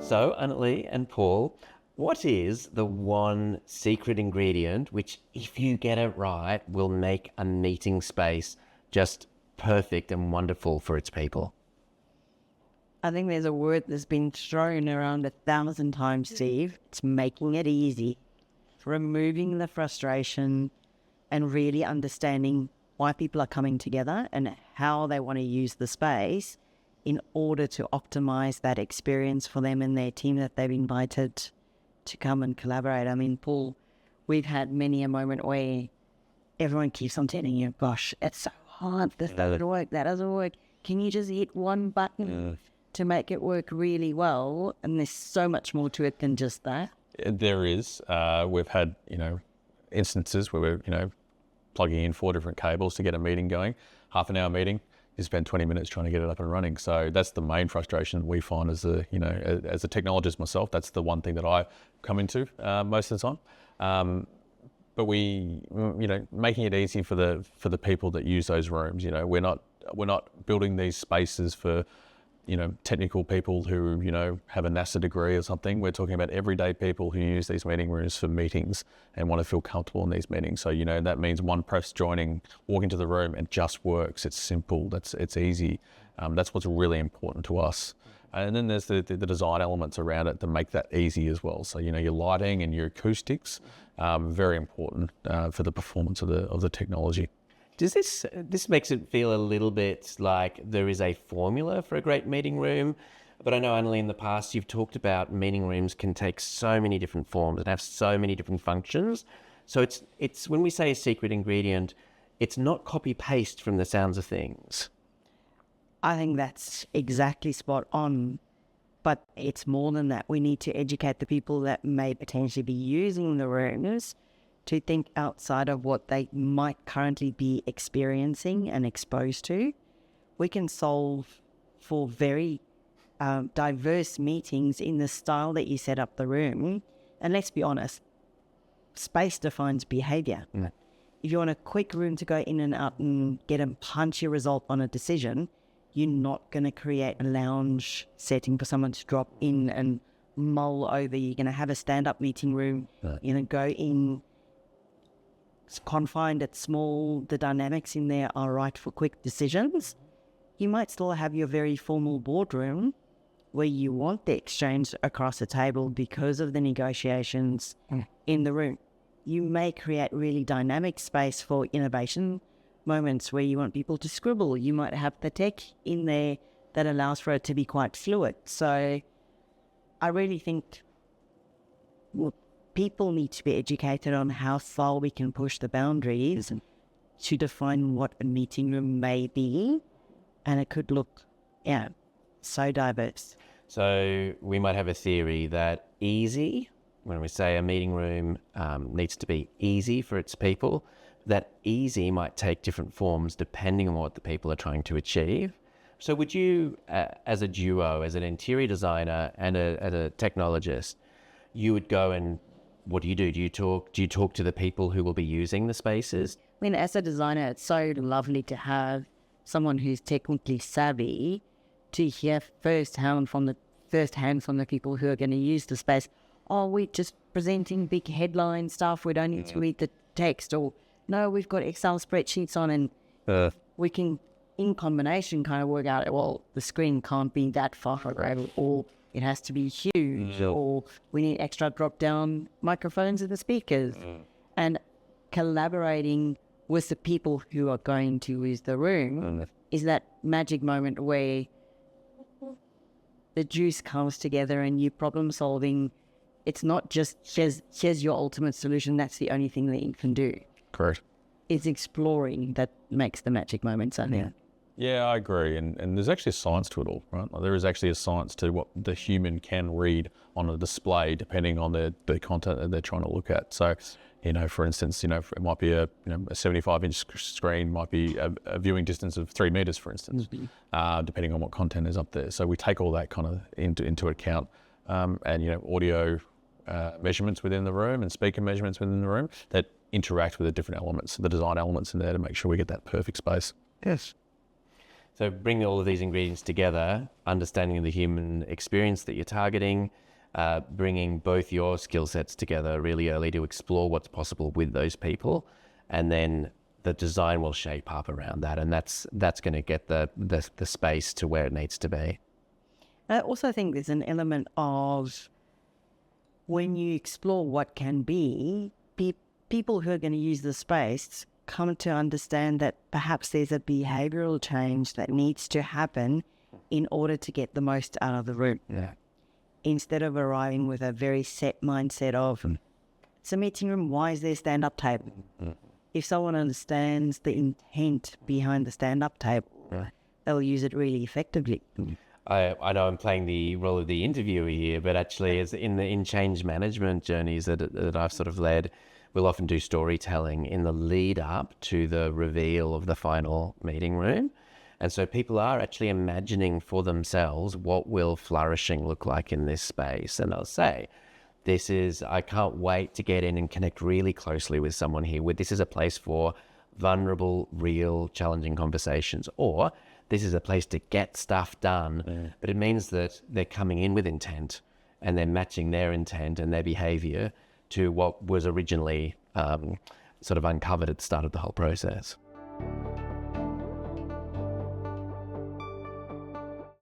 So, Annelie and Paul, what is the one secret ingredient which, if you get it right, will make a meeting space just perfect and wonderful for its people? I think there's a word that's been thrown around 1,000 times, Steve. It's making it easy, removing the frustration, and really understanding why people are coming together and how they want to use the space in order to optimize that experience for them and their team that they've invited to come and collaborate. I mean, Paul, we've had many a moment where everyone keeps on telling you, gosh, it's so hard, this doesn't work, that doesn't work. Can you just hit one button to make it work really well? And there's so much more to it than just that. There is. We've had, instances where we're, plugging in 4 different cables to get a meeting going. Half an hour meeting, you spend 20 minutes trying to get it up and running. So that's the main frustration we find as a technologist myself. That's the one thing that I come into most of the time. But we, making it easy for the people that use those rooms. We're not building these spaces for technical people who, have a NASA degree or something. We're talking about everyday people who use these meeting rooms for meetings and want to feel comfortable in these meetings. So, that means one press joining, walk into the room, and just works. It's simple. It's easy. That's what's really important to us. And then there's the design elements around it to make that easy as well. So, your lighting and your acoustics, very important for the performance of the technology. Does this makes it feel a little bit like there is a formula for a great meeting room? But I know, Annelie, in the past you've talked about meeting rooms can take so many different forms and have so many different functions. So it's when we say a secret ingredient, it's not copy paste from the sounds of things. I think that's exactly spot on. But it's more than that. We need to educate the people that may potentially be using the rooms to think outside of what they might currently be experiencing and exposed to. We can solve for very diverse meetings in the style that you set up the room. And let's be honest, space defines behavior. If you want a quick room to go in and out and get a punchy result on a decision, you're not going to create a lounge setting for someone to drop in and mull over. You're going to have a stand-up meeting room. You're going to go in, it's confined, it's small, the dynamics in there are right for quick decisions. You might still have your very formal boardroom where you want the exchange across the table because of the negotiations in the room. You may create really dynamic space for innovation moments where you want people to scribble. You might have the tech in there that allows for it to be quite fluid. So I really think people need to be educated on how far we can push the boundaries to define what a meeting room may be. And it could look, so diverse. So we might have a theory that easy, when we say a meeting room needs to be easy for its people, that easy might take different forms depending on what the people are trying to achieve. So would you, as a duo, as an interior designer and a technologist, you would go and what do? Do you talk to the people who will be using the spaces? I mean, as a designer, it's so lovely to have someone who's technically savvy to hear firsthand from the people who are going to use the space. Oh, we're just presenting big headline stuff. We don't need to read the text. Or, no, we've got Excel spreadsheets on and we can, in combination, kind of work out, well, the screen can't be that far away, or it has to be huge, or we need extra drop-down microphones in the speakers. And collaborating with the people who are going to use the room is that magic moment where the juice comes together and you problem solving. It's not just here's your ultimate solution. That's the only thing that you can do. Correct. It's exploring that makes the magic moments, I think. Yeah, I agree. And there's actually a science to it all, right? Like, there is actually a science to what the human can read on a display depending on the content that they're trying to look at. So, for instance, it might be a 75-inch screen, might be a viewing distance of 3 meters, for instance, depending on what content is up there. So we take all that kind of into account, and audio measurements within the room and speaker measurements within the room that interact with the different elements, the design elements in there to make sure we get that perfect space. Yes. So bring all of these ingredients together, understanding the human experience that you're targeting, bringing both your skill sets together really early to explore what's possible with those people, and then the design will shape up around that, and that's going to get the space to where it needs to be. I also think there's an element of when you explore what can be, people who are going to use the space come to understand that perhaps there's a behavioral change that needs to happen in order to get the most out of the room. Yeah. Instead of arriving with a very set mindset of, it's a meeting room, why is there a stand-up table? If someone understands the intent behind the stand-up table, they'll use it really effectively. I know I'm playing the role of the interviewer here, but actually as in change management journeys that I've sort of led, we'll often do storytelling in the lead up to the reveal of the final meeting room. And so people are actually imagining for themselves what will flourishing look like in this space. And they'll say, I can't wait to get in and connect really closely with someone here. This is a place for vulnerable, real, challenging conversations. Or this is a place to get stuff done. But it means that they're coming in with intent and they're matching their intent and their behavior to what was originally sort of uncovered at the start of the whole process.